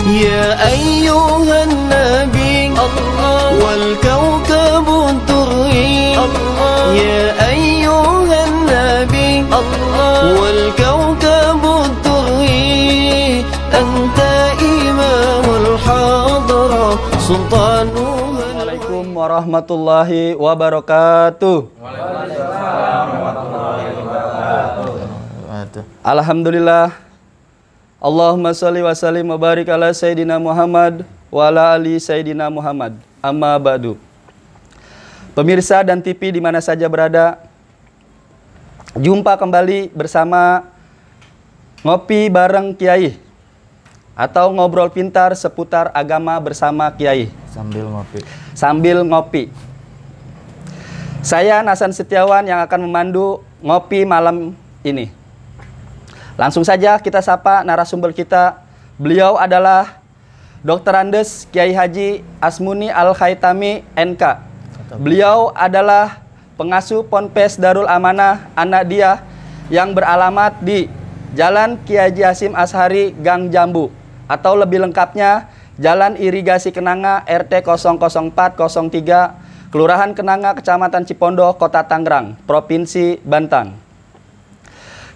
يا أيها النبي والكوكب الدري يا أيها النبي والكوكب الدري أنت إمام الحضرة سلطانها. Assalamualaikum warahmatullahi wabarakatuh. Alhamdulillah. Allahumma sholli wa sallim wa barik ala Sayyidina Muhammad wa ala ali Sayyidina Muhammad. Amma ba'du. Pemirsa dan TV di mana saja berada, jumpa kembali bersama Ngopi Bareng Kiai atau ngobrol pintar seputar agama bersama Kiai. Sambil ngopi. Saya Nasan Setiawan yang akan memandu ngopi malam ini. Langsung saja kita sapa narasumber kita. Beliau adalah Dr. Andes Kiai Haji Asmuni Al-Khaitami NK. Beliau adalah pengasuh Ponpes Darul Amanah An-Nadiyah yang beralamat di Jalan Kiai Haji Hasyim Ashari Gang Jambu, atau lebih lengkapnya Jalan Irigasi Kenanga RT 00403 Kelurahan Kenanga, Kecamatan Cipondo, Kota Tangerang, Provinsi Banten.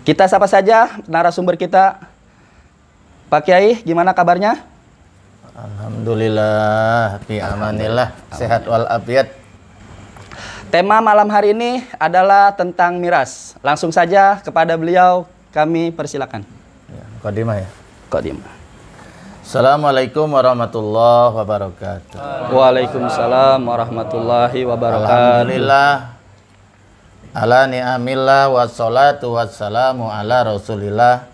Kita sapa saja narasumber kita. Pak Kiai, gimana kabarnya? Alhamdulillah, fi amanillah, sehat walafiat. Tema malam hari ini adalah tentang miras. Langsung saja kepada beliau kami persilakan. Qadimah ya? Qadimah. Assalamualaikum warahmatullahi wabarakatuh. Waalaikumsalam warahmatullahi wabarakatuh. Alhamdulillah. Ala ni'amillah wassalatu wassalamu ala rasulillah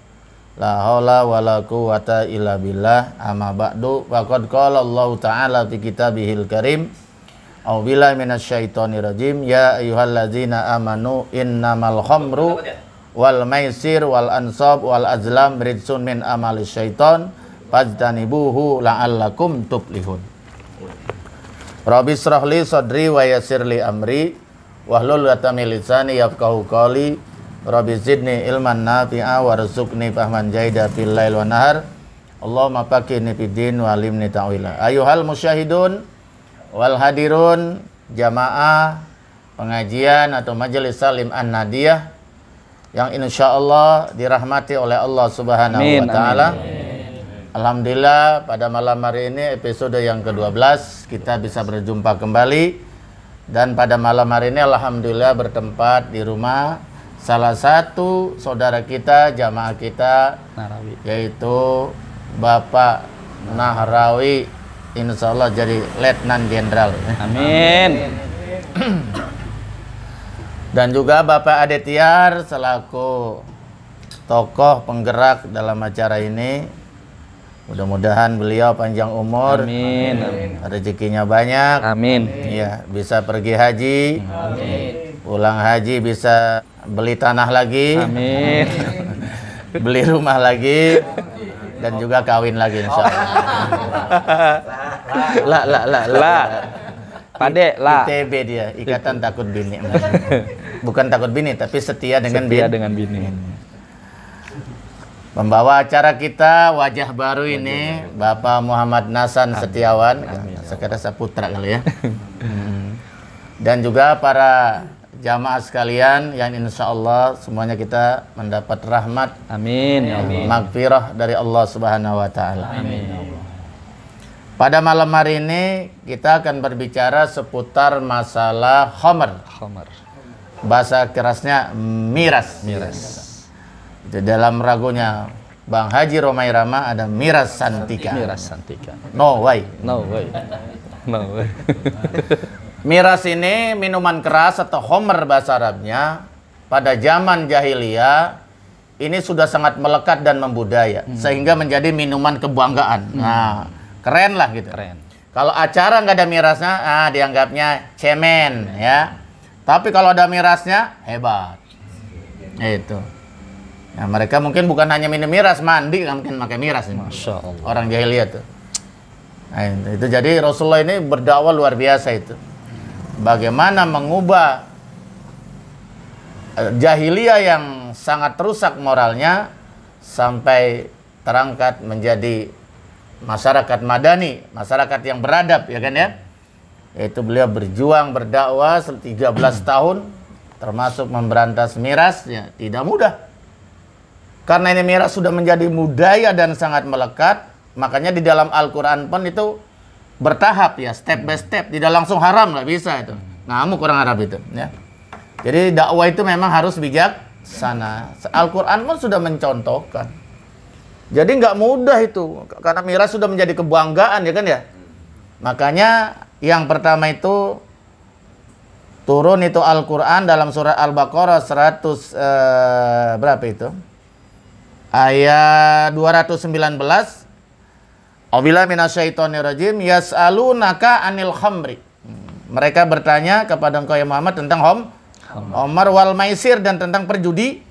la haula wa la quwata illa billah amma ba'du faqad qala Allah ta'ala fi kitabihil karim a'udzubillahi minasyaitonir rajim ya ayyuhalladzina amanu innamal khamru wal maisir wal ansab wal azlam ridsun min amali syaiton fajtanibuhu la'allakum tuflihun. Rabbi shrahli sadri wa yassirli amri wahlul 'uqdatam min lisani yafqahu qawli rabbi zidni ilman nafi'a warzuqni fahman jaida fil lail wan nahar Allahumma faqihni fid din wa 'allimni ta'wila. Ayyuhal musyahidun wal hadirun jamaah pengajian atau majelis salim An-Nadiyah yang insyaallah dirahmati oleh Allah Subhanahu wa taala. Alhamdulillah, pada malam hari ini episode yang ke-12 kita bisa berjumpa kembali. Dan pada malam hari ini alhamdulillah bertempat di rumah salah satu saudara kita, jamaah kita, Nahrawi, yaitu Bapak Nahrawi, insyaallah jadi Letnan Jenderal. amin. Dan juga Bapak Ade Tiar selaku tokoh penggerak dalam acara ini. Mudah-mudahan beliau panjang umur, Amin. rezekinya banyak, Amin. ya, bisa pergi haji, Amin. pulang haji bisa beli tanah lagi, Amin. beli rumah lagi, dan juga kawin lagi insyaallah. Lah. Pade lah. ITB dia, Ikatan Takut Bini. Bukan takut bini, tapi setia dengan bini. Pembawa acara kita wajah baru ini Bapak Muhammad Nasan Setiawan, sekedar saputra kali ya. Dan juga para jamaah sekalian yang insyaallah semuanya kita mendapat rahmat, Amin ya Allah. magfirah dari Allah Subhanahu wa taala. Amin. Pada malam hari ini kita akan berbicara seputar masalah khamr. Bahasa kerasnya miras. Di dalam ragunya Bang Haji Romai Rama ada miras santika. No way. Miras ini minuman keras atau khamr bahasa Arabnya. Pada zaman jahiliyah ini sudah sangat melekat dan membudaya sehingga menjadi minuman kebanggaan. Nah, keren lah gitu. Kalau acara nggak ada mirasnya, dianggapnya cemen ya. Tapi kalau ada mirasnya hebat. Itu. Nah, mereka mungkin bukan hanya minum miras, mandi kan mungkin pakai miras. Masya Allah. Orang jahiliyah tuh. Nah, itu jadi Rasulullah ini berdakwah luar biasa itu. Bagaimana mengubah jahiliyah yang sangat rusak moralnya sampai terangkat menjadi masyarakat madani, masyarakat yang beradab, ya kan ya. Yaitu beliau berjuang berdakwah 13 tahun, termasuk memberantas miras, ya tidak mudah. Karena ini miras sudah menjadi budaya dan sangat melekat, makanya di dalam Al-Quran pun itu bertahap ya, step by step, tidak langsung haram, nggak bisa itu. Ngamuk orang Arab itu, ya. Jadi dakwah itu memang harus bijaksana. Al-Quran pun sudah mencontohkan. Jadi nggak mudah itu, karena miras sudah menjadi kebanggaan, ya kan ya. Makanya yang pertama itu turun itu Al-Quran dalam surat Al-Baqarah 100 berapa itu? Ayat 219. A'udzubillahi minasyaitonirrajim, yas'alunaka 'anil khamri. Mereka bertanya kepada engkau ya Muhammad tentang Khamar wal maisir, dan tentang perjudi.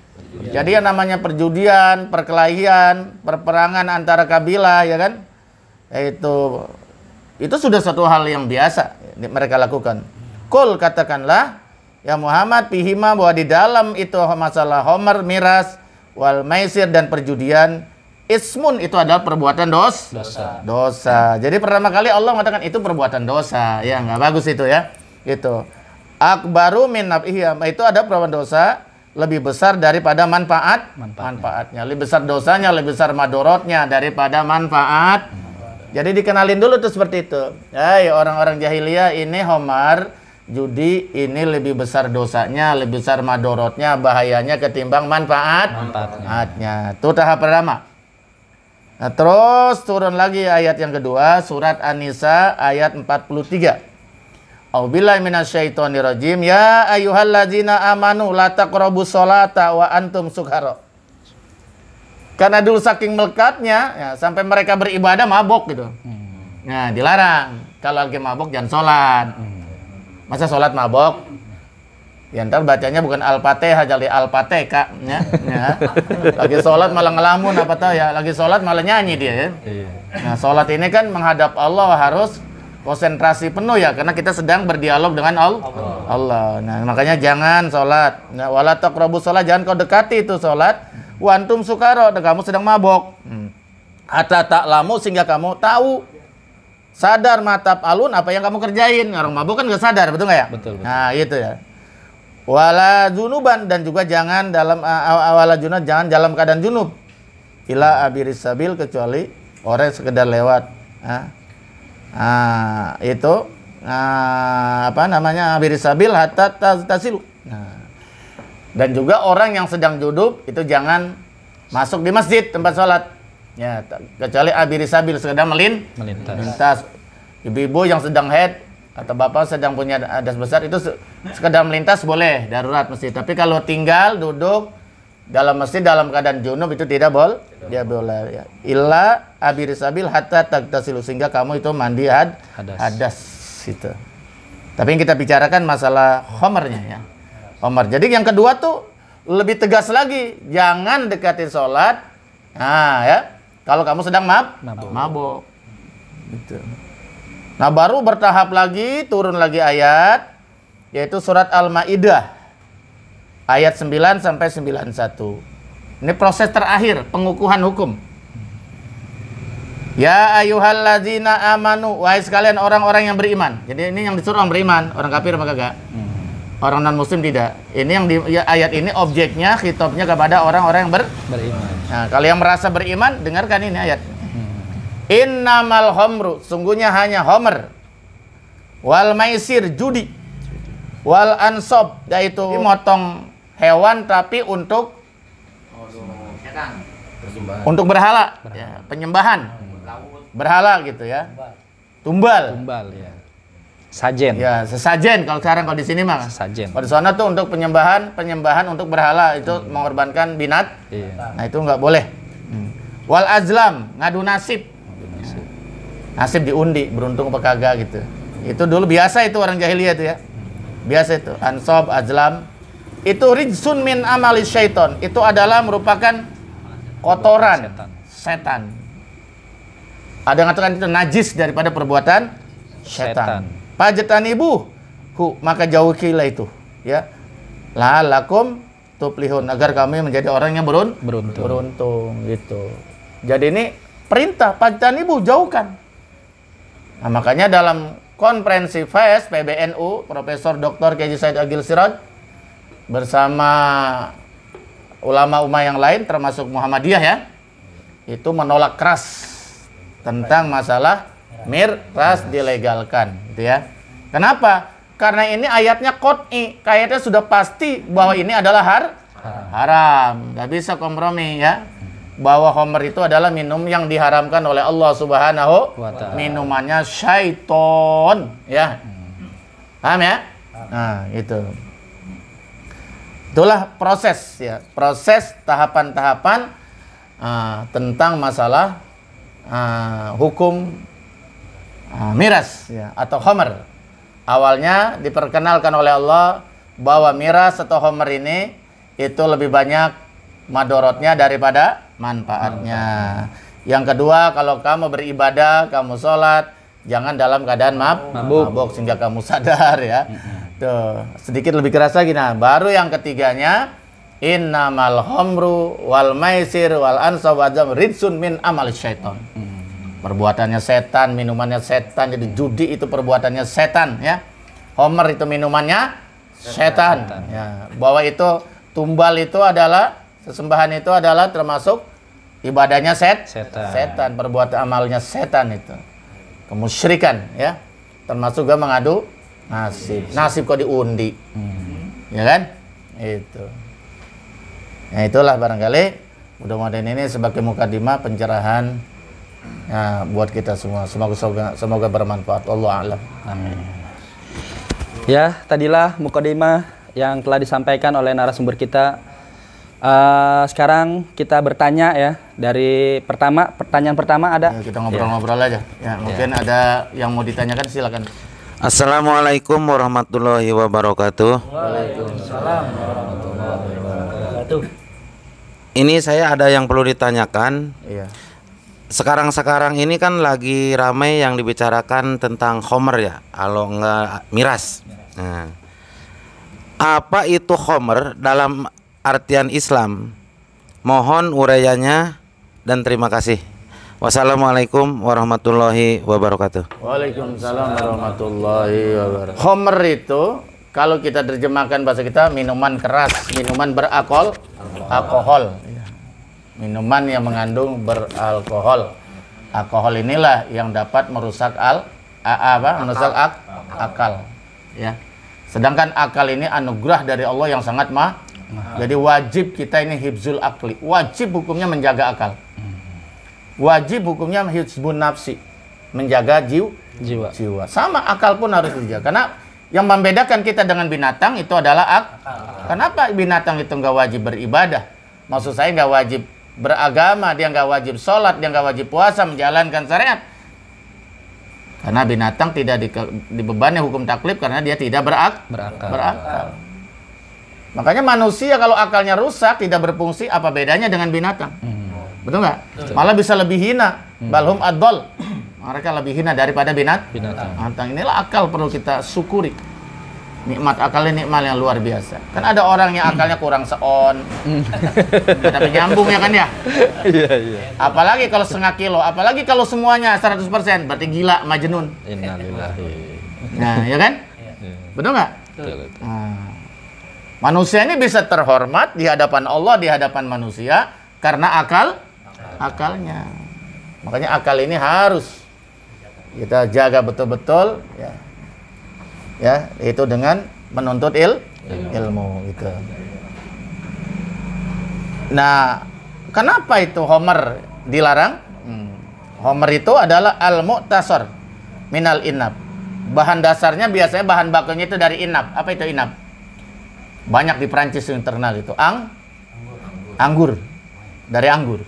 Jadi yang namanya perjudian, perkelahian, perperangan antara kabilah, ya kan? Itu sudah satu hal yang biasa mereka lakukan. Qul, katakanlah ya Muhammad, pihima, bahwa di dalam itu masalah khamar, miras, wal maisir, dan perjudian, ismun, itu adalah perbuatan dosa. Jadi pertama kali Allah mengatakan itu perbuatan dosa, ya nggak bagus itu ya. Itu akbaru min naf'ihim, itu ada perbuatan dosa lebih besar daripada manfaatnya. Lebih besar dosanya, lebih besar madorotnya daripada manfaat. Jadi dikenalin dulu tuh seperti itu. Hai orang-orang jahiliyah, ini khamar, judi, ini lebih besar dosanya, lebih besar madorotnya, bahayanya ketimbang manfaatnya. Itu tahap pertama. Nah, terus turun lagi ayat yang kedua, surat An-Nisa ayat 43. A'udzubillahi minasyaitonirrajim, ya ayyuhalladzina amanu la taqrabus sholata wa antum sukara. Karena dulu saking melekatnya, ya, sampai mereka beribadah mabok gitu. Nah, dilarang. Kalau lagi mabok jangan sholat. Masa sholat mabok? Ya ntar bacanya bukan Al-Fatihah, jadi Al-Fatihah, ya. Lagi sholat malah ngelamun apa tahu ya, lagi sholat malah nyanyi dia ya. Nah, sholat ini kan menghadap Allah harus konsentrasi penuh ya, karena kita sedang berdialog dengan Allah. Nah, makanya jangan sholat. Nah, wala taqrabus sholat, jangan kau dekati itu sholat. Wa antum sukara, kamu sedang mabok. Hatta ta'lamu, sehingga kamu tahu, sadar matap alun apa yang kamu kerjain. Orang mabok kan nggak sadar, betul nggak ya? Betul. Nah, itu ya. Wala junuban, dan juga jangan jangan dalam keadaan junub. Ila abiris sabil, kecuali orang sekedar lewat. Apa namanya, abiris sabil hatta tasilu. Dan juga orang yang sedang duduk itu jangan masuk di masjid tempat sholat. Ya, kecuali abiris sabil, sekedar melintas. Ibu-ibu yang sedang haid atau bapak sedang punya hadas besar itu sekedar melintas boleh, darurat masjid. Tapi kalau tinggal duduk dalam masjid dalam keadaan junub itu tidak boleh. Dia boleh ya. Illa abiris sabil hatta tagtasilu, sehingga kamu itu mandi hadas itu. Tapi yang kita bicarakan masalah khamarnya ya. Khamar. Jadi yang kedua tuh lebih tegas lagi, jangan dekati sholat. Nah ya, kalau kamu sedang mabuk. Gitu. Nah, baru bertahap lagi, turun lagi ayat, yaitu surat Al-Maidah ayat 9 sampai 91. Ini proses terakhir pengukuhan hukum. Ya ayyuhalladzina amanu, wahai sekalian orang-orang yang beriman. Jadi ini yang disuruh orang beriman, orang kafir apa kagak? Orang non muslim tidak. Ini yang ayat ini objeknya, khitabnya kepada orang-orang yang beriman. Nah, kalau yang merasa beriman, dengarkan ini ayat. Innamal khamru, sungguhnya hanya khamr, wal maisir, judi, wal ansob, yaitu motong hewan tapi untuk berhala, ya, penyembahan, berhala gitu ya, tumbal ya, sajen, ya, sesajen kalau sekarang, kalau di sini mah sesajen. Kalau di sana tuh untuk penyembahan untuk berhala, itu mengorbankan binat. Nah, itu nggak boleh. Wal azlam, ngadu nasib diundi, beruntung apa kagak gitu. Itu dulu biasa, itu orang jahiliyah itu ya. Biasa itu, ansob, azlam. Itu rijsun min amali syaiton. Itu adalah merupakan kotoran setan. Ada yang mengatakan itu najis daripada perbuatan setan. Fajtanibuh, maka jauhilah itu, ya. La'allakum tuflihun, agar kami menjadi orang yang beruntung gitu. Jadi ini perintah, pajtanibu, jauhkan. Nah, makanya dalam konferensi FES PBNU, Profesor Dr. Kiai Said Agil Siraj bersama ulama-ulama yang lain termasuk Muhammadiyah ya, itu menolak keras tentang masalah miras dilegalkan, gitu ya. Kenapa? Karena ini ayatnya qot'i, ayatnya sudah pasti bahwa ini adalah haram. Nggak bisa kompromi ya. Bahwa khamr itu adalah minum yang diharamkan oleh Allah Subhanahu wa ta'ala. Minumannya syaiton, ya. Paham ya? Nah, itu. Itulah proses ya, proses tahapan-tahapan tentang masalah hukum miras ya, atau khamr. Awalnya diperkenalkan oleh Allah bahwa miras atau khamr ini itu lebih banyak madorotnya daripada manfaatnya. Yang kedua, kalau kamu beribadah, kamu sholat, jangan dalam keadaan mabuk sehingga kamu sadar ya. Tuh, sedikit lebih keras lagi. Nah, baru yang ketiganya, innamal khamru wal maisir wal ansab wal azlam ridsun min amal syaiton. Perbuatannya setan, minumannya setan. Jadi judi itu perbuatannya setan ya. Khamr itu minumannya setan. Ya, bahwa itu tumbal itu adalah sesembahan itu adalah termasuk ibadahnya setan, perbuatan amalnya setan itu. Kemusyrikan ya. Termasuk juga mengadu nasib kok diundi. Ya kan? Itu. Nah, itulah barangkali mudah-mudahan ini sebagai mukadimah pencerahan ya, buat kita semua. Semoga bermanfaat. Allah a'lam. Amin. Ya, tadilah mukadimah yang telah disampaikan oleh narasumber kita. Sekarang kita bertanya ya, dari pertanyaan pertama ada. Ya, kita ngobrol-ngobrol aja. Ya, mungkin ada yang mau ditanyakan, silakan. Assalamualaikum warahmatullahi wabarakatuh. Waalaikumsalam warahmatullahi wabarakatuh. Ini saya ada yang perlu ditanyakan. Iya. Sekarang ini kan lagi ramai yang dibicarakan tentang khamr ya, kalau enggak miras. Nah, apa itu khamr dalam artian Islam? Mohon uraiannya dan terima kasih. Wassalamualaikum warahmatullahi wabarakatuh. Waalaikumsalam warahmatullahi wabarakatuh. Khamr itu kalau kita terjemahkan bahasa kita minuman keras, minuman alkohol. Minuman yang mengandung beralkohol. Alkohol inilah yang dapat merusak akal. Ya. Sedangkan akal ini anugerah dari Allah yang sangat mahal. Jadi wajib kita ini hifzul akli. Wajib hukumnya menjaga akal. Wajib hukumnya hifzun nafsi, menjaga jiwa. Sama akal pun harus dijaga. Karena yang membedakan kita dengan binatang itu adalah Kenapa binatang itu nggak wajib beribadah? Maksud saya nggak wajib beragama, dia nggak wajib sholat, dia nggak wajib puasa, menjalankan syariat. Karena binatang tidak dibebani hukum taklif karena dia tidak berakal. Makanya manusia kalau akalnya rusak, tidak berfungsi, apa bedanya dengan binatang? Betul nggak? Malah bisa lebih hina. Balhum adol. Mereka lebih hina daripada binatang. Inilah akal perlu kita syukuri. Nikmat akalnya nikmat yang luar biasa. Kan ada orang yang akalnya kurang seon. Tapi nyambung ya kan ya? Iya. Apalagi kalau setengah kilo, apalagi kalau semuanya 100%, berarti gila, majnun. Innalillahi. Nah, ya kan? Betul nggak? Nah, manusia ini bisa terhormat di hadapan Allah, di hadapan manusia karena akalnya. Makanya akal ini harus kita jaga betul-betul ya. Ya, itu dengan menuntut ilmu gitu. Nah, kenapa itu khamr dilarang? Khamr itu adalah al-mu'tasar minal inab. Bahan dasarnya biasanya bahan bakunya itu dari inab. Apa itu inab? Banyak di Prancis internal itu anggur. Dari anggur.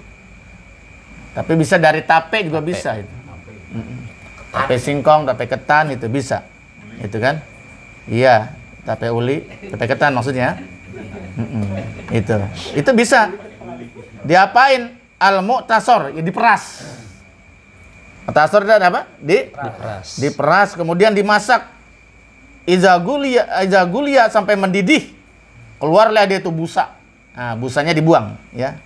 Tapi bisa dari tape juga bisa itu. Tape singkong, tape ketan itu bisa. Itu kan? Iya, tape uli, tape ketan maksudnya. Itu bisa. Diapain? Al-mu'tasor, ya diperas. Mu'tasor itu apa? Diperas, kemudian dimasak. Iza gulia sampai mendidih. Keluarlah dia itu busa. Nah, busanya dibuang, ya.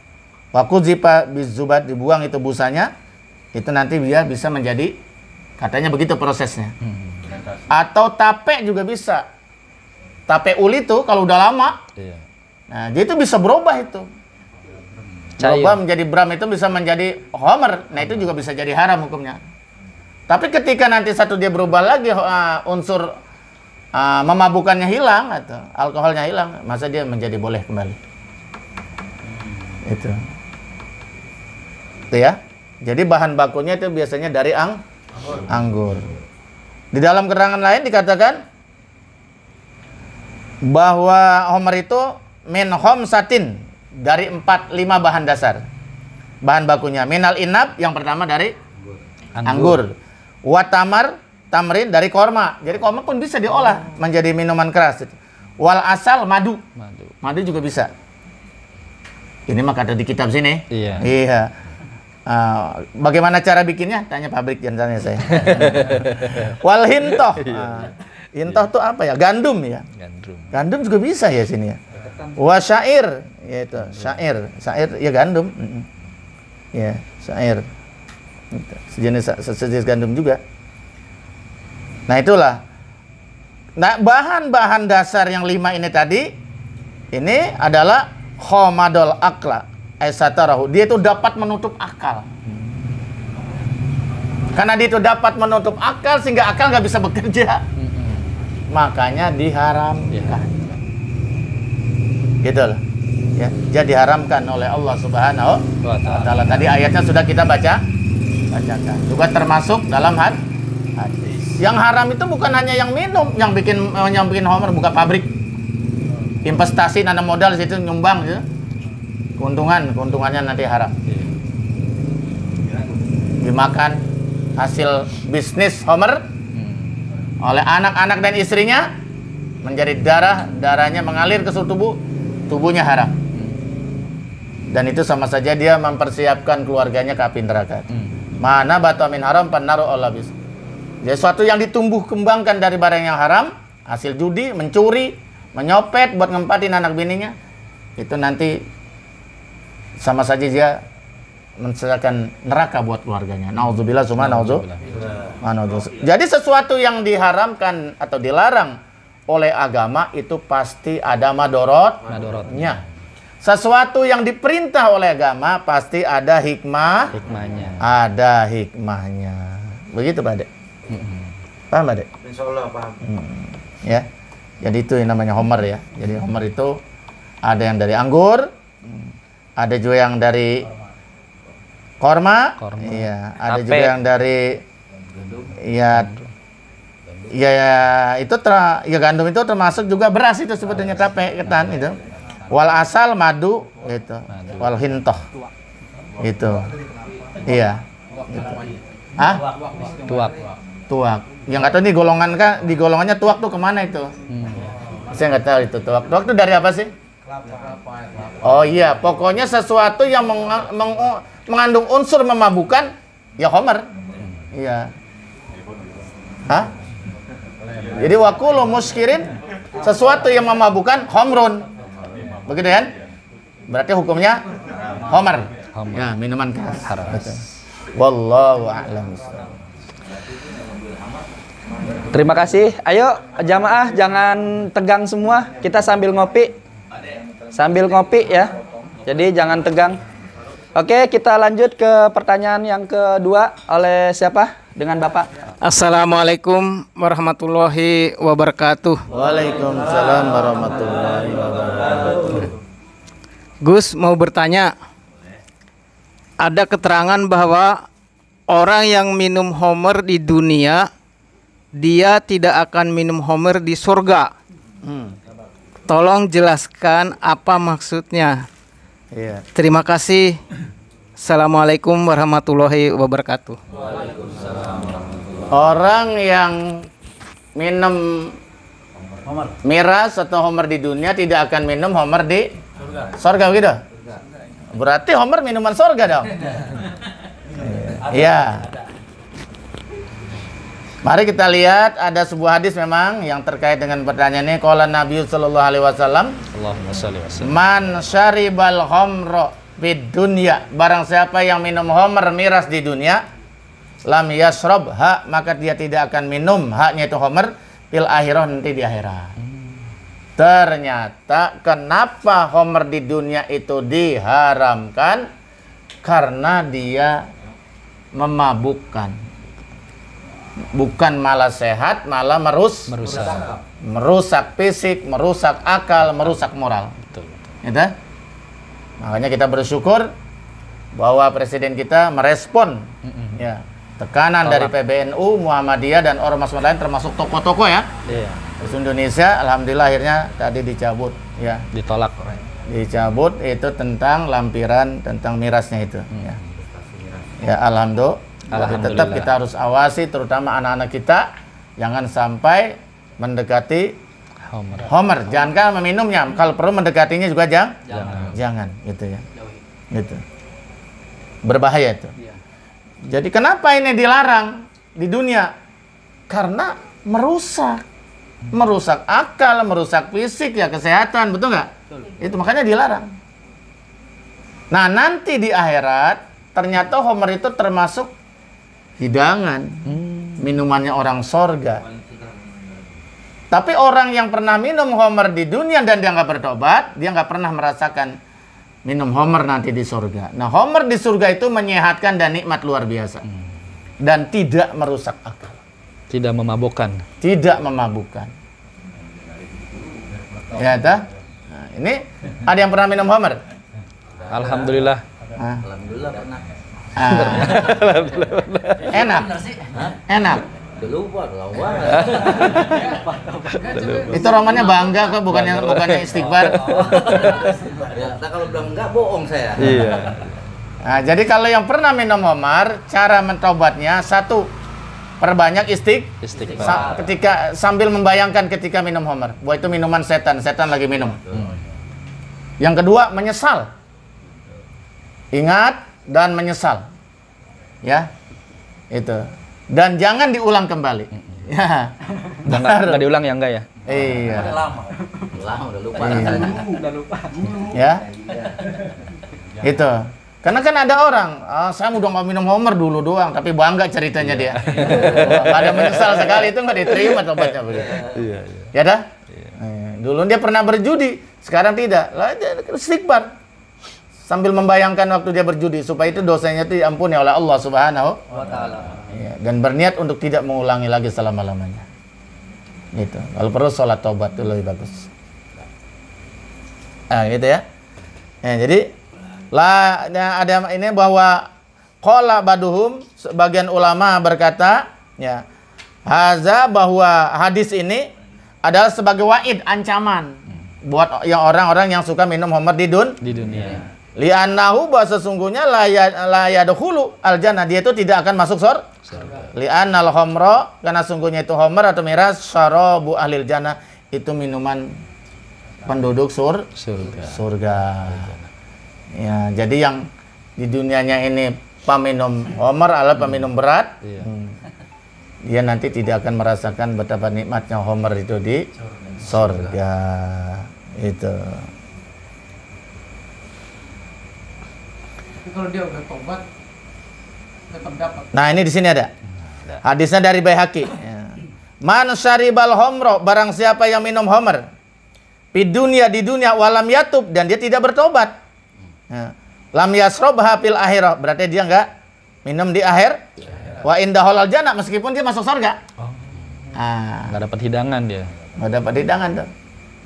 Wakuzipa bizubat, dibuang itu busanya. itu nanti dia bisa menjadi, katanya begitu prosesnya. Atau tape juga bisa. Tape uli itu kalau udah lama, nah dia itu bisa berubah itu. Berubah menjadi bram itu bisa menjadi homer. Nah itu juga bisa jadi haram hukumnya. Tapi ketika nanti satu dia berubah lagi, unsur memabukannya hilang atau alkoholnya hilang, masa dia menjadi boleh kembali. Itu ya. Jadi bahan bakunya itu biasanya dari anggur. Di dalam keterangan lain dikatakan bahwa homer itu min khamsatin, dari 4-5 bahan dasar. Bahan bakunya minal inab, yang pertama dari anggur. Watamar, tamrin, dari korma. Jadi korma pun bisa diolah menjadi minuman keras. Wal asal, madu. Madu juga bisa. Ini mah kata di kitab sini. Iya. Bagaimana cara bikinnya? Tanya pabrik, jangan tanya saya. Wal hintoh. Hintoh itu apa ya? Gandum ya. Gandum juga bisa ya sini ya. Wa syair, yaitu syair ya gandum. Ya, syair. Sejenis gandum juga. Nah itulah. Nah bahan-bahan dasar yang 5 ini tadi, ini adalah khomadol akla esatarahu. Dia itu dapat menutup akal. Karena dia itu dapat menutup akal sehingga akal nggak bisa bekerja. Makanya diharamkan. Gitu loh. Ya, jadi diharamkan oleh Allah Subhanahu wa taala. Tadi ayatnya sudah kita bacakan. Juga termasuk dalam hadis. Yang haram itu bukan hanya yang minum, yang bikin homer buka pabrik. Investasi nanam modal situ nyumbang gitu. Keuntungannya nanti haram. Dimakan hasil bisnis homer oleh anak-anak dan istrinya, menjadi darahnya mengalir ke seluruh tubuhnya haram. Dan itu sama saja dia mempersiapkan keluarganya ke api neraka. Mana batu min haram panaru Allah bis. Jadi sesuatu yang ditumbuh kembangkan dari barang yang haram, hasil judi, mencuri, menyopet buat ngempatin anak bininya, itu nanti sama saja dia mensediakan neraka buat keluarganya. Nauzubillah summa nauzubillah. Jadi sesuatu yang diharamkan atau dilarang oleh agama itu pasti ada madorotnya. Sesuatu yang diperintah oleh agama pasti ada hikmahnya. Ada hikmahnya. Begitu Pak Dek? Paham Pak Dek? Insyaallah paham. Ya. Jadi itu yang namanya homer ya. Jadi homer itu ada yang dari anggur, ada juga yang dari korma. Iya, ada juga yang dari gandum itu termasuk juga beras itu sebetulnya tape ketan itu. Wal asal madu itu. Wal hintoh. Itu. Iya. Gitu. Hah? Tuak. Yang kata di golongannya tuak tuh kemana itu? Saya nggak tahu itu tuak. Tuak itu dari apa sih? Oh iya, pokoknya sesuatu yang mengandung unsur memabukkan, ya homer. Iya. Hah? Jadi wakulu muskirin, sesuatu yang memabukkan homrun. Begitu kan? Berarti hukumnya homer. Ya, minuman keras. Wallahu a'lam. Terima kasih. Ayo jamaah jangan tegang semua. Kita sambil ngopi. Ya. Jadi jangan tegang. Oke, kita lanjut ke pertanyaan yang kedua oleh siapa? Dengan Bapak. Assalamualaikum warahmatullahi wabarakatuh. Waalaikumsalam warahmatullahi wabarakatuh. Gus mau bertanya. Ada keterangan bahwa orang yang minum homer di dunia, dia tidak akan minum homer di surga. Tolong jelaskan apa maksudnya. Iya. Terima kasih. Assalamualaikum warahmatullahi wabarakatuh. Orang yang minum miras atau homer di dunia tidak akan minum homer di surga gitu. Berarti homer minuman surga dong. Iya. Mari kita lihat, ada sebuah hadis memang yang terkait dengan pertanyaan ini. Qala Nabi sallallahu alaihi wasallam, Allahumma shalli wa sallim. Man syaribal khamra bid dunya, barang siapa yang minum homer miras di dunia, lam yasrob ha, maka dia tidak akan minum, haknya itu homer, fil akhirah, nanti di akhirat. Ternyata kenapa homer di dunia itu diharamkan? Karena dia memabukkan. Bukan malah sehat, malah merusak fisik, merusak akal, merusak moral. Betul. Gitu? Makanya kita bersyukur bahwa presiden kita merespon ya, tekanan dari PBNU, Muhammadiyah dan ormas lain termasuk tokoh-tokoh ya. Iya. Terus Indonesia alhamdulillah akhirnya tadi dicabut ya. Ditolak. Dicabut itu tentang lampiran, tentang mirasnya itu ya. Ya alhamdulillah. Tapi tetap kita harus awasi terutama anak-anak kita jangan sampai mendekati homer. Jangan meminumnya, kalau perlu mendekatinya juga jangan gitu ya. Gitu. Berbahaya itu. Jadi kenapa ini dilarang di dunia? Karena merusak akal, merusak fisik ya, kesehatan, betul nggak? Itu makanya dilarang. Nah nanti di akhirat ternyata homer itu termasuk hidangan, minumannya orang sorga. Tapi orang yang pernah minum homer di dunia dan dia nggak bertobat, dia nggak pernah merasakan minum homer nanti di surga. Nah homer di surga itu menyehatkan dan nikmat luar biasa dan tidak merusak akal, Tidak memabukkan. tidak memabukkan. Ya tak? Nah, ini ada yang pernah minum homer? Alhamdulillah. Alhamdulillah pernah. Enak. Enak. Dulu Pak, lawan. Itu romannya bangga kok, bukannya istighfar. Ya, nah kalau bilang enggak bohong saya. Iya. Nah, jadi kalau yang pernah minum homer, cara mentobatnya satu, perbanyak Istighfar. ketika sambil membayangkan ketika minum homer, bahwa itu minuman setan lagi minum. Yang kedua, menyesal. Ingat dan menyesal. Ya. Itu. Dan jangan diulang kembali. Ya. Nggak diulang ya enggak ya? Iya. Lama udah lupa. Iya. Ya. Itu. Karena kan ada orang, saya udah nggak minum homer dulu doang, tapi bangga ceritanya dia. Ada menyesal sekali, itu nggak diterima tobatnya begitu. Iya. Ya dah? Dulu dia pernah berjudi, sekarang tidak. Lah dia istighfar. Sambil membayangkan waktu dia berjudi supaya itu dosanya itu diampuni oleh Allah Subhanahu wa taala. Ya, dan berniat untuk tidak mengulangi lagi selama-lamanya. Gitu. Kalau perlu sholat tobat itu lebih bagus. Nah, gitu ya. Nah, jadi ada ini bahwa qala baduhum, sebagian ulama berkata ya, haza, bahwa hadis ini adalah sebagai wa'id, ancaman buat yang orang-orang yang suka minum homer di dunia. Li'annahu, bahwa sesungguhnya la yadkhulu al-jannah, dia itu tidak akan masuk surga. Li'annal homro, karena sungguhnya itu homer atau miras, syarabu ahlil jannah, itu minuman penduduk surga. Ya, jadi yang di dunianya ini peminum homer adalah peminum berat. Dia nanti tidak akan merasakan betapa nikmatnya homer itu di surga. Itu. Kalau dia udah tobat tetap dapat. Nah, ini di sini ada. Hadisnya dari Baihaqi. Ya. Man syaribal homro, barang siapa yang minum homer di dunia walam yatub, dan dia tidak bertobat. Ya. Lam yasrobha fil akhirah, berarti dia enggak minum di akhir. Wa indahul jannah, meskipun dia masuk surga. Nggak dapat hidangan dia. Nggak dapat hidangan tuh.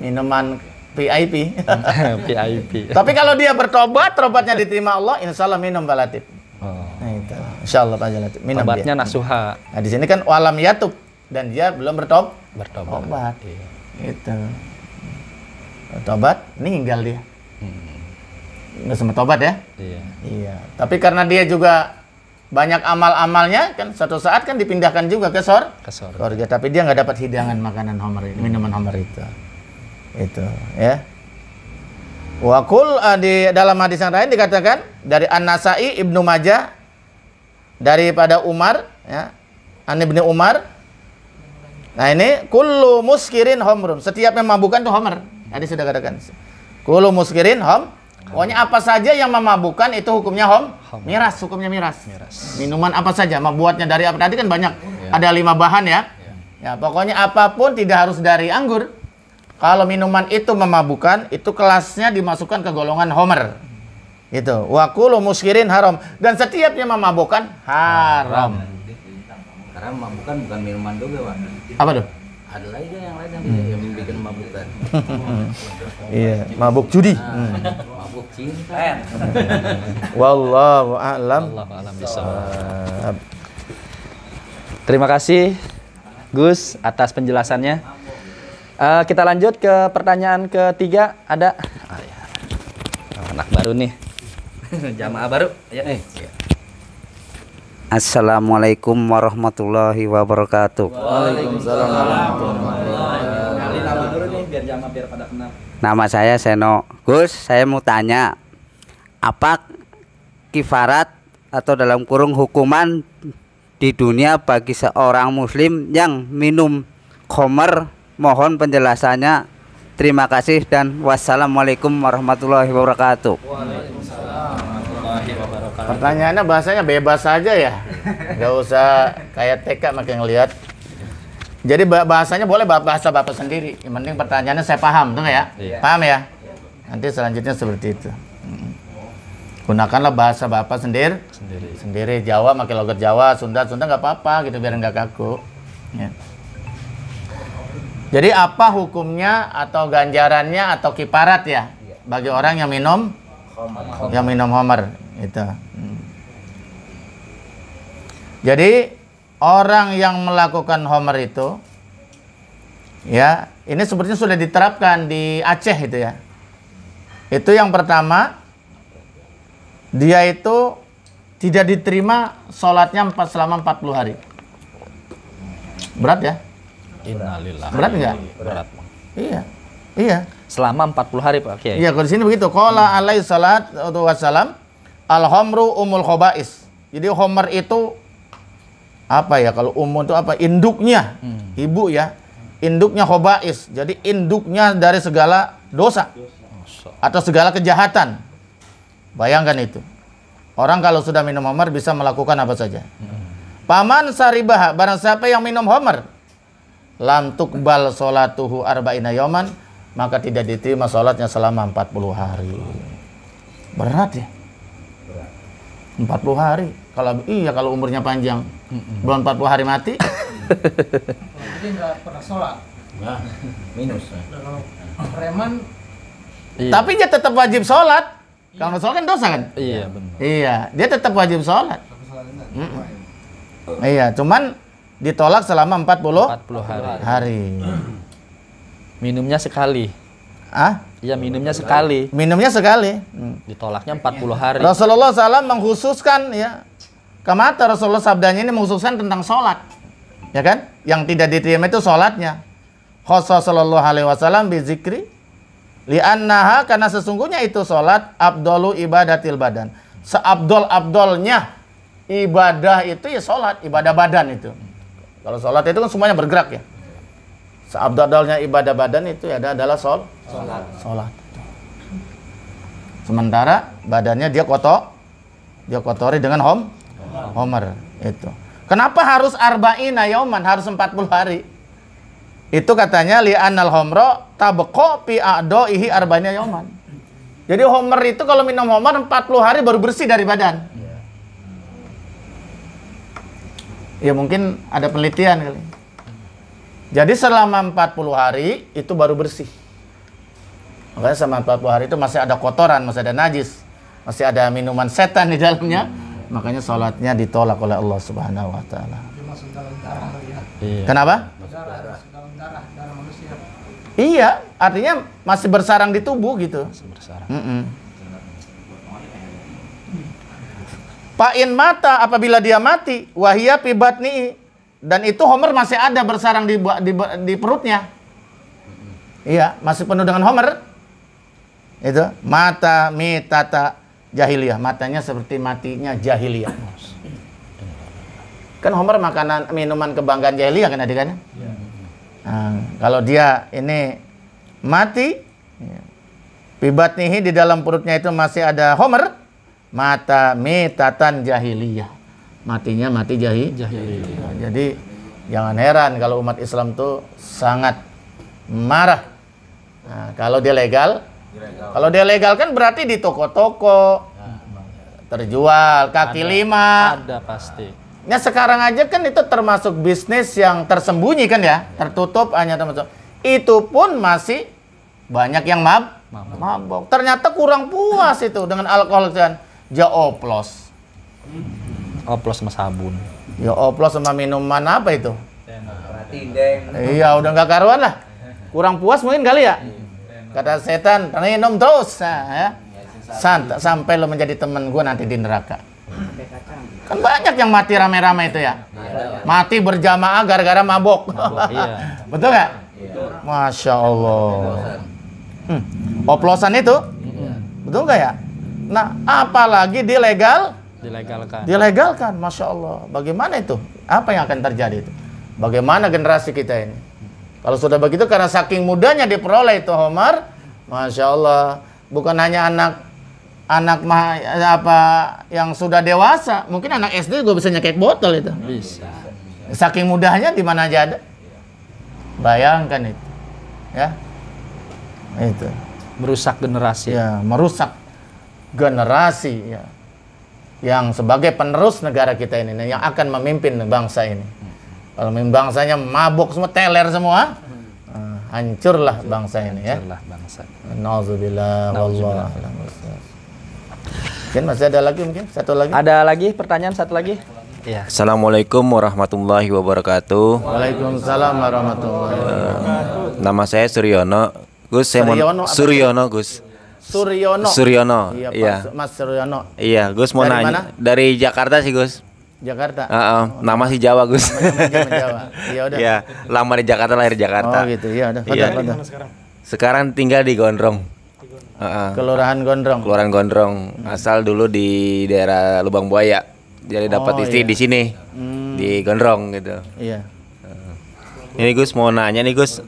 Minuman VIP. VIP. Tapi kalau dia bertobat, tobatnya diterima Allah, insya Allah minum balatif. Nah, itu. Insya Allah Pak Jalatif. Minum Tobatnya dia. nasuha. Nah, di sini kan walam yatub, dan dia belum Bertobat. Tobat. Iya. Itu. Tobat, meninggal dia. Nggak sempat tobat ya? Iya. Iya. Tapi karena dia juga banyak amal-amalnya, kan suatu saat kan dipindahkan juga ke surga. Tapi dia nggak dapat hidangan makanan homer, minuman homer itu. Itu, ya. Wakul di dalam hadis yang lain dikatakan dari An-Nasai, Ibnu Majah, daripada Umar, ya, An Ibnu Umar. Nah ini kullu muskirin homrun, setiap yang memabukkan itu homer. Tadi sudah katakan. Kullu muskirin Pokoknya apa saja yang memabukkan itu hukumnya miras, hukumnya miras. Minuman apa saja, buatnya dari apa? Tadi kan banyak, ada 5 bahan ya. Ya, pokoknya apapun tidak harus dari anggur. Kalau minuman itu memabukkan, itu kelasnya dimasukkan ke golongan homer. Itu. Wa kullu muskirin haram, dan setiap yang memabukkan haram. Karena memabukkan bukan minuman juga, Pak. Apa tuh? Ada lagi yang lain yang bikin memabukkan. Iya, mabuk judi. Mabuk cinta. Wallahu a'lam. Terima kasih Gus atas penjelasannya. Kita lanjut ke pertanyaan ketiga. Ada anak baru nih. Jamaah baru. Ya. Assalamualaikum warahmatullahi wabarakatuh. Waalaikumsalam. Nama dulu nih biar jamaah biar pada kenal. Nama saya Seno. Gus, saya mau tanya, apa kifarat atau dalam kurung hukuman di dunia bagi seorang muslim yang minum khamr? Mohon penjelasannya. Terima kasih dan wassalamualaikum warahmatullahi wabarakatuh. Pertanyaannya bahasanya bebas saja ya, nggak usah kayak TK makin ngelihat. Jadi bahasanya boleh bahasa Bapak sendiri. Yang penting pertanyaannya saya paham, tuh ya? Iya. Paham ya? Nanti selanjutnya seperti itu. Gunakanlah bahasa Bapak sendiri. Jawa pakai logat Jawa, Sunda nggak apa-apa gitu biar nggak kaku. Ya. Jadi apa hukumnya atau ganjarannya atau kiparat ya bagi orang yang minum homer itu. Jadi orang yang melakukan homer itu ya, ini sepertinya sudah diterapkan di Aceh itu ya. Itu yang pertama, dia itu tidak diterima sholatnya selama 40 hari. Berat ya? Innalillah. Berat enggak? Berat. Iya. Selama 40 hari Pak Kiai. Iya, kalau di sini begitu. Qala alaihi salatu wassalam, al-khamru umul khobais. Jadi homer itu apa ya? Kalau umum itu apa? Induknya. Ibu ya. Induknya khobais. Jadi induknya dari segala dosa atau segala kejahatan. Bayangkan itu. Orang kalau sudah minum homer bisa melakukan apa saja. Paman saribah, barang siapa yang minum homer, lam tuqbal sholatuhu arba'ina yawman, maka tidak diterima sholatnya selama 40 hari. Berat ya? 40 hari. Kalau umurnya panjang, belum 40 hari mati. Jadi nggak pernah sholat. Nah, minus. Kalau preman Iya. Tapi dia tetap wajib sholat. Kalau nggak sholat kan dosa kan? Iya benar. Iya, dia tetap wajib sholat. Iya, cuman ditolak selama 40 hari. Minumnya sekali. Iya, minumnya sekali. Minumnya sekali. Ditolaknya 40 hari. Rasulullah SAW mengkhususkan ya. Kemata Rasulullah sabdanya ini mengkhususkan tentang sholat. Ya kan? Yang tidak diterima itu sholatnya. Khassa sallallahu alaihi wasallam bizikri li'annaha, karena sesungguhnya itu sholat abdolu ibadatil badan. Seabdol-abdolnya ibadah itu ya sholat, ibadah badan itu. Kalau sholat itu kan semuanya bergerak ya. Seabdol-abdolnya ibadah badan itu ya adalah sholat. Sementara badannya dia kotori dengan homer itu. Kenapa harus arba'ina yauman, harus 40 hari? Itu katanya li'annal homro tabqa fi a'daihi arba'ina yauman. Jadi homer itu kalau minum homer 40 hari baru bersih dari badan. Ya mungkin ada penelitian kali. Jadi selama 40 hari itu baru bersih. Makanya selama 40 hari itu masih ada kotoran, masih ada najis, masih ada minuman setan di dalamnya. Makanya sholatnya ditolak oleh Allah Subhanahu wa taala. masuk dalam darah ya. Iya. Kenapa? Darah, masuk dalam darah manusia. Iya, artinya masih bersarang di tubuh gitu. Bersarang. Fa'in mata, apabila dia mati, wahia pibatni, dan itu homer masih ada bersarang di perutnya. Iya, masih penuh dengan homer. Itu mata mitata jahiliyah, matanya seperti matinya jahiliyah. Kan homer makanan minuman kebanggaan jahiliyah kan adik kan? Nah, kalau dia ini mati, Bibatnihi, di dalam perutnya itu masih ada homer. Mata mitatan jahiliyah. Matinya mati jahiliyah. Jadi jangan heran kalau umat Islam tuh sangat marah. Nah, kalau dia legal. Kalau dia legal kan berarti di toko-toko terjual kaki lima. Ada pasti. Nah sekarang aja kan itu termasuk bisnis yang tersembunyi kan ya, tertutup hanya termasuk. Itu pun masih banyak yang mabok. Ternyata kurang puas itu dengan alkohol dan ja oplos. Oplos sama sabun. Ya oplos sama minuman apa itu? Tindeng. Iya udah nggak karuan lah. Kurang puas mungkin kali ya. Kata setan, minum terus. Nah, ya. Sampai lo menjadi teman gue nanti di neraka. Kan banyak yang mati rame-rame itu ya. Mati berjamaah gara-gara mabok. Iya. Betul nggak? Masya Allah. Oplosan itu, betul nggak ya? Nah, apalagi dilegalkan, Masya Allah. Bagaimana itu? Apa yang akan terjadi itu? Bagaimana generasi kita ini? Kalau sudah begitu, karena saking mudahnya diperoleh itu homer, Masya Allah. Bukan hanya anak yang sudah dewasa, mungkin anak SD gue bisa nyekek botol itu. Bisa. Saking mudahnya di mana aja ada. Bayangkan itu, ya. Itu Merusak generasi. ya, merusak generasi ya, yang sebagai penerus negara kita ini, yang akan memimpin bangsa ini. Kalau memimpin bangsanya mabuk semua, teler semua, hancurlah bangsa ini ya. Hancurlah bangsa. Nauzubillah, wallah. Mungkin masih ada lagi, mungkin satu lagi. Ada lagi pertanyaan satu lagi? Iya. Assalamualaikum warahmatullahi wabarakatuh. Waalaikumsalam warahmatullahi wabarakatuh. Nama saya Suryono. Gus, saya mau Suryono, Gus. Suryono. Iya, Iya. Mas Suryono. Iya, Gus mau Dari nanya mana? dari Jakarta sih, Gus. Jakarta. Nama si Jawa, Gus. Namanya Jawa. Iya udah. Iya, lama di Jakarta, lahir di Jakarta. Oh gitu. Iya udah. Iya. Fadal. Sekarang tinggal di Gondrong. Kelurahan Gondrong. Kelurahan Gondrong. Asal dulu di daerah Lubang Buaya. Jadi dapat istri di sini. Di Gondrong gitu. Iya. Ini Gus mau nanya nih, Gus.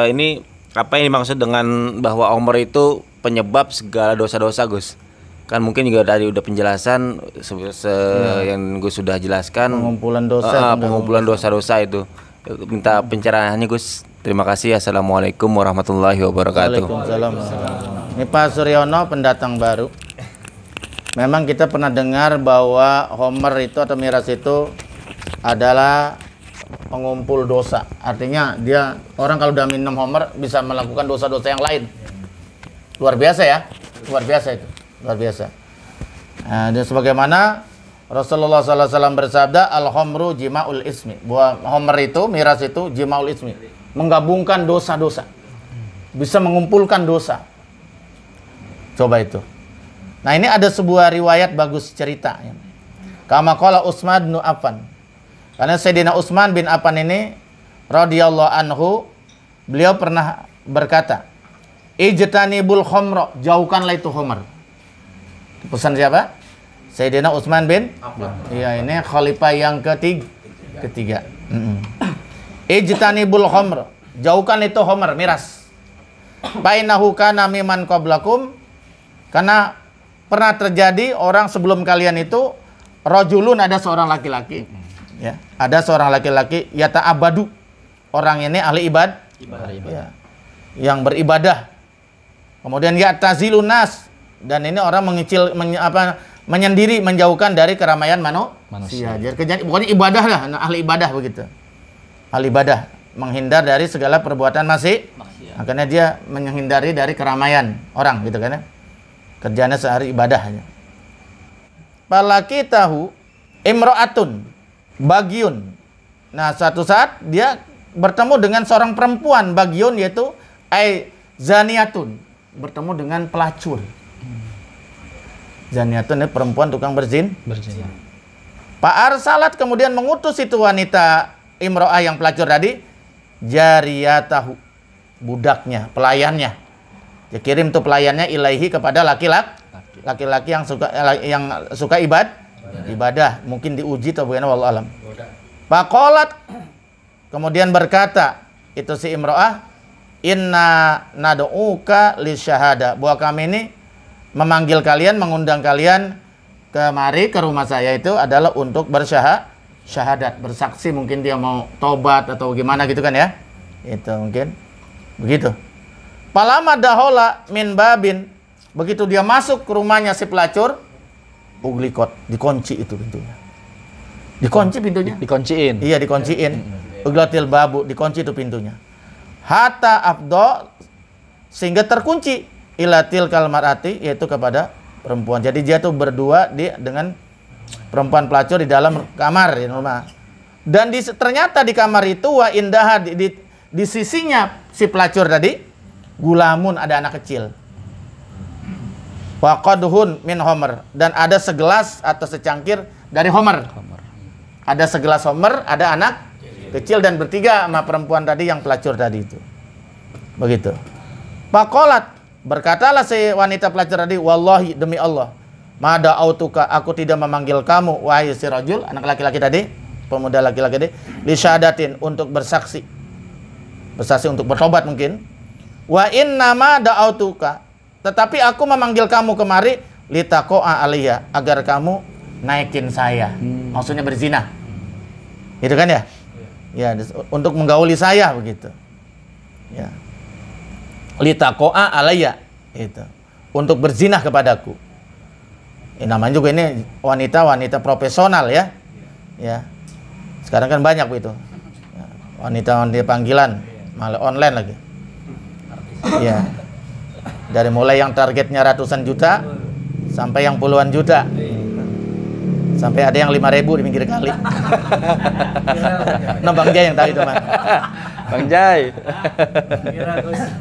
Ini apa yang dimaksud dengan bahwa homer itu penyebab segala dosa-dosa, Gus? Kan mungkin juga tadi udah penjelasan yang Gus sudah jelaskan. Pengumpulan dosa. Pengumpulan dosa-dosa itu. Minta pencerahannya, Gus. Terima kasih. Assalamualaikum warahmatullahi wabarakatuh. Waalaikumsalam. Ini Pak Suryono, pendatang baru. Memang kita pernah dengar bahwa homer itu atau miras itu adalah pengumpul dosa. Artinya dia orang kalau udah minum homer bisa melakukan dosa-dosa yang lain. Luar biasa ya. Luar biasa itu. Luar biasa. Nah, dan sebagaimana Rasulullah SAW bersabda, al-homru jima'ul ismi. Bahwa homer itu, miras itu jima'ul ismi. Menggabungkan dosa-dosa. Bisa mengumpulkan dosa. Coba itu. Nah ini ada sebuah riwayat bagus cerita. Kama qala Utsman bin Affan. Karena Sayyidina Utsman bin Affan ini radhiyallahu anhu, beliau pernah berkata, ijtanibul khamra, jauhkanlah itu homer. Pesan siapa? Sayyidina Utsman bin Affan. Iya, ini khalifah yang ketiga. Ijtanibul khamra, jauhkan itu homer, miras. Bainahu kana miman qablakum, karena pernah terjadi orang sebelum kalian itu, rajulun, ada seorang laki-laki. Ya, ada seorang laki-laki yata'abadu. Orang ini ahli ibadah. Ya, yang beribadah. Kemudian ya'tazilun nas, dan ini orang menyendiri, menjauhkan dari keramaian manusia. Jadi pokoknya ibadah lah, ahli ibadah begitu. Ahli ibadah, menghindar dari segala perbuatan maksiat. Makanya dia menghindari dari keramaian orang gitu kan ya. Kerjanya sehari ibadahnya. Palaki tahu imro'atun bagiun. Nah, suatu saat dia bertemu dengan seorang perempuan, bagiun yaitu zaniatun, bertemu dengan pelacur. Zaniatun ini perempuan tukang berzina. Pak Arsalat kemudian mengutus itu wanita imro'ah yang pelacur tadi, jariyatahu, budaknya, pelayannya. Dia kirim tuh pelayannya ilaihi kepada laki-laki yang suka ibadah, mungkin diuji atau bagaimana, wallahu alam. Faqalat, kemudian berkata itu si imro'ah, inna nad'uka lisyahada, bahwa kami ini memanggil kalian, mengundang kalian kemari ke rumah saya itu adalah untuk bersyahadat, bersaksi. Mungkin dia mau tobat atau gimana gitu kan ya, itu mungkin begitu. Palama dahola min babin, begitu dia masuk ke rumahnya si pelacur, uglikot, dikunci itu pintunya, dikunci pintunya, Dikunciin. iya dikunciin, uglatil babu, dikunci itu pintunya, hatta abdo, sehingga terkunci, ilatil kalmarati, yaitu kepada perempuan. Jadi dia tuh berdua dengan perempuan pelacur di dalam kamar di rumah. Dan ternyata di kamar itu wa indaha, di sisinya si pelacur tadi, gulamun, ada anak kecil. Wa qadhun min homer, dan ada segelas atau secangkir dari homer. Ada segelas homer, ada anak kecil, dan bertiga sama perempuan tadi yang pelacur tadi itu. Begitu. Faqalat, berkatalah si wanita pelacur tadi, wallahi, demi Allah, mada autuka, aku tidak memanggil kamu, wahai si rajul, anak laki-laki tadi, pemuda laki-laki tadi, li syahadatin, untuk bersaksi untuk bertobat mungkin. Wa inna ma da'autuka, tetapi aku memanggil kamu kemari, litaqo'a aliyya, agar kamu naikin saya. Maksudnya berzina. Gitu kan ya? Ya, untuk menggauli saya begitu. Ya. Litaqo'a aliyya, itu. Untuk berzina kepadaku. Namanya juga ini wanita profesional ya. Ya. Sekarang kan banyak begitu. Ya. Wanita panggilan, malah online lagi. Ya. Dari mulai yang targetnya ratusan juta sampai yang puluhan juta. Sampai ada yang 5.000 di pinggir kali. Nah, Bang Jai yang tahu itu, Mas. Bang Jai.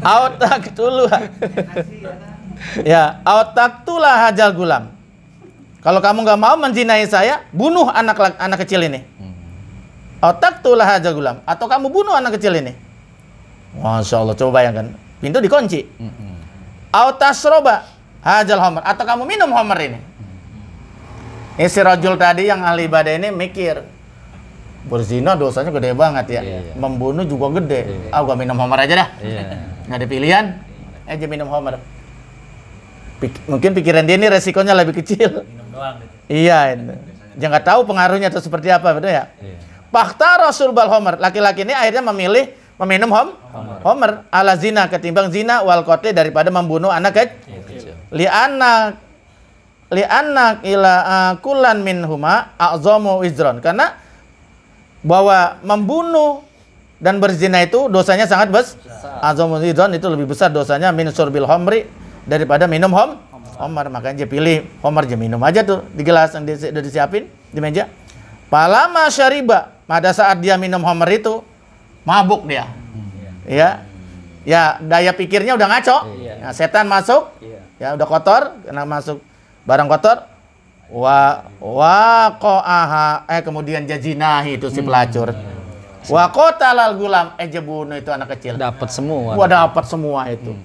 Autaktuluh. Ya, autaktuluh hajal gulam. Kalau kamu nggak mau menzinai saya, bunuh anak kecil ini. Autaktuluh hajal gulam, atau kamu bunuh anak kecil ini. Masya Allah, coba bayangkan, pintu dikunci. Autasroba hajal homer, atau kamu minum homer ini. Ini si rajul tadi yang ahli ibadah ini mikir, berzina dosanya gede banget ya. Membunuh juga gede. Gua minum homer aja dah. Nggak ada pilihan, aja minum homer. Mungkin pikiran dia ini resikonya lebih kecil. Minum doang gitu. Iya, dia nggak tahu pengaruhnya itu seperti apa, betul ya? Fakta Rasul bal homer, laki-laki ini akhirnya memilih meminum homer ala zina, ketimbang zina wal qatli, daripada membunuh anak kecil. Li'anna ila kullan minhuma a'zamu wizron, karena bahwa membunuh dan berzina itu dosanya sangat besar. A'zamu wizron, itu lebih besar dosanya min surbil homri, daripada minum homer. Makanya dia pilih homer, dia minum aja tuh di gelas yang udah disiapin di meja. Palama syariba, pada saat dia minum homer itu mabuk dia. Ya, daya pikirnya udah ngaco. Nah, setan masuk, ya udah kotor, kena masuk barang kotor. Kemudian jazinahi itu si pelacur. Wa qatalal gulam, bunuh itu anak kecil. Dapat semua. Dapat semua itu.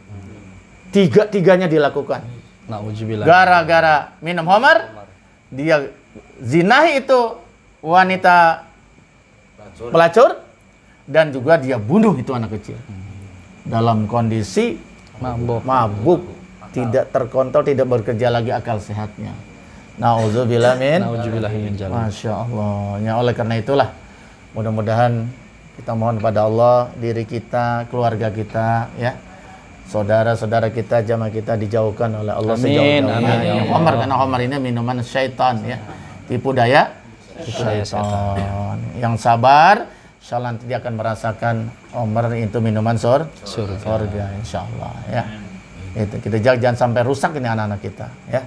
Tiga-tiganya dilakukan. Nauzubillah. Gara-gara minum homer, dia zinahi itu wanita pelacur, dan juga dia bunuh itu anak kecil. Dalam kondisi mabuk, tidak terkontrol, tidak bekerja lagi akal sehatnya. Nauzubillah min dzalik. Masya Allah. Ya, oleh karena itulah, mudah-mudahan kita mohon kepada Allah, diri kita, keluarga kita, ya, saudara-saudara kita, jamaah kita dijauhkan oleh Allah sejauh-jauhnya. Homer, karena homer ini minuman syaitan, ya, tipu daya syaitan. Yang sabar, insyaallah nanti dia akan merasakan homer itu minuman surga, insyaallah, ya. Itu kita jangan sampai rusak ini anak-anak kita, ya.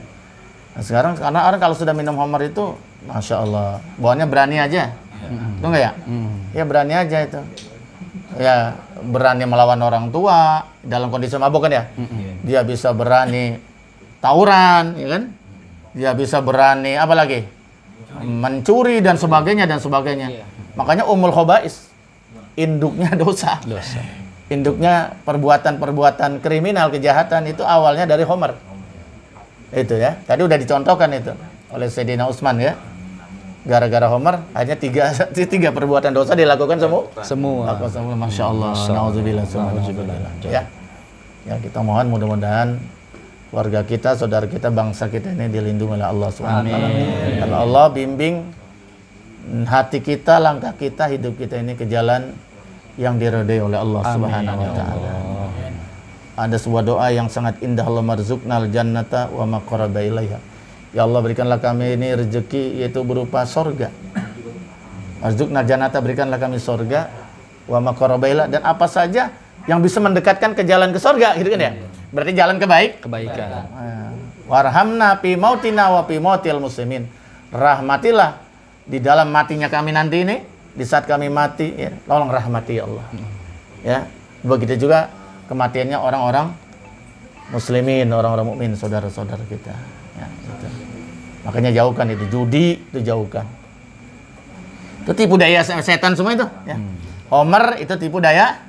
Nah, sekarang karena orang kalau sudah minum homer itu, masya Allah, bawaannya berani aja, itu enggak ya? Ya berani aja itu, ya berani melawan orang tua dalam kondisi mabuk kan ya? Dia bisa berani tawuran, ya kan? Dia bisa berani apa lagi? Mencuri dan sebagainya dan sebagainya. Makanya umul khobais, induknya dosa. Induknya perbuatan-perbuatan kriminal, kejahatan itu awalnya dari homer. Itu ya. Tadi udah dicontohkan itu oleh Sayyidina Utsman, ya. gara-gara Homer hanya tiga perbuatan dosa dilakukan Semua. Masya Allah. Nauzubillah. Ya. Ya, kita mohon mudah-mudahan keluarga kita, saudara kita, bangsa kita ini dilindungi oleh Allah Subhanahu wa taala. Dan Allah bimbing hati kita, langkah kita, hidup kita ini ke jalan yang diridhai oleh Allah Subhanahu wa taala. Ada sebuah doa yang sangat indah, Allahumma rzuqnal jannata wa ma qaraba ilaiha. Ya Allah, berikanlah kami ini rezeki yaitu berupa sorga. Rzuqnal jannata, berikanlah kami sorga, wa ma qaraba ilaiha, dan apa saja yang bisa mendekatkan ke jalan ke sorga, gitu kan ya? Berarti jalan kebaikan. Warhamna fi mautina wa fi mautil muslimin. Rahmatilah di dalam matinya kami nanti ini, di saat kami mati, ya, tolong rahmati ya Allah. Ya, begitu juga kematiannya orang-orang muslimin, orang-orang mukmin, saudara-saudara kita. Ya, gitu. Makanya jauhkan itu judi, itu jauhkan. Itu tipu daya setan semua itu. Ya. Homer itu tipu daya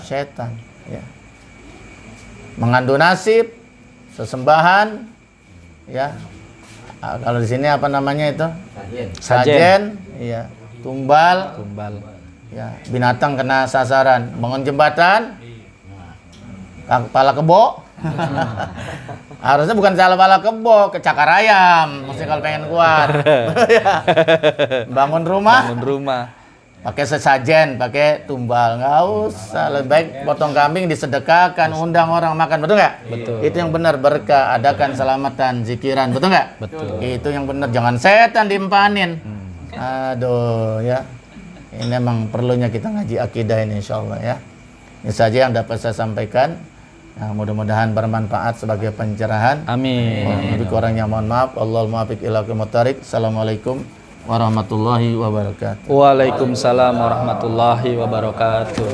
setan. Ya. Mengandung nasib, sesembahan, ya. Kalau di sini apa namanya itu? Sajen, iya. Tumbal, ya. Binatang kena sasaran, bangun jembatan, kepala kebo. Harusnya bukan kepala kebo, kecakar ayam, mesti kalau pengen kuat. Bangun rumah, pakai sesajen, pakai tumbal, nggak usah. Lebih baik potong kambing disedekahkan, undang orang makan, betul nggak? Betul. Itu yang benar, berkah, adakan selamatan, zikiran, betul nggak? Betul. Itu yang benar, jangan setan diempanin. Aduh, ya. Ini memang perlunya kita ngaji akidah ini, insya Allah ya. Ini saja yang dapat saya sampaikan. Nah, mudah-mudahan bermanfaat sebagai pencerahan. Amin. Lebih kurangnya mohon maaf. Allahumma muwaffiq ila aqwamit thoriq. Assalamualaikum warahmatullahi wabarakatuh. Waalaikumsalam warahmatullahi wabarakatuh.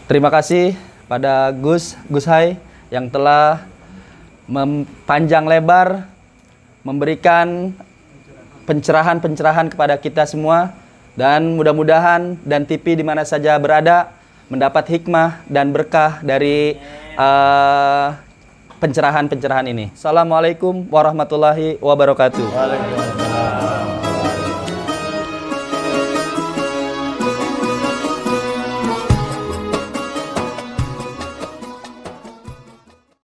Terima kasih pada Gus Hai yang telah panjang lebar memberikan pencerahan-pencerahan kepada kita semua, dan mudah-mudahan dan TV di mana saja berada mendapat hikmah dan berkah dari pencerahan-pencerahan ini. Assalamualaikum warahmatullahi wabarakatuh. Waalaikumsalam.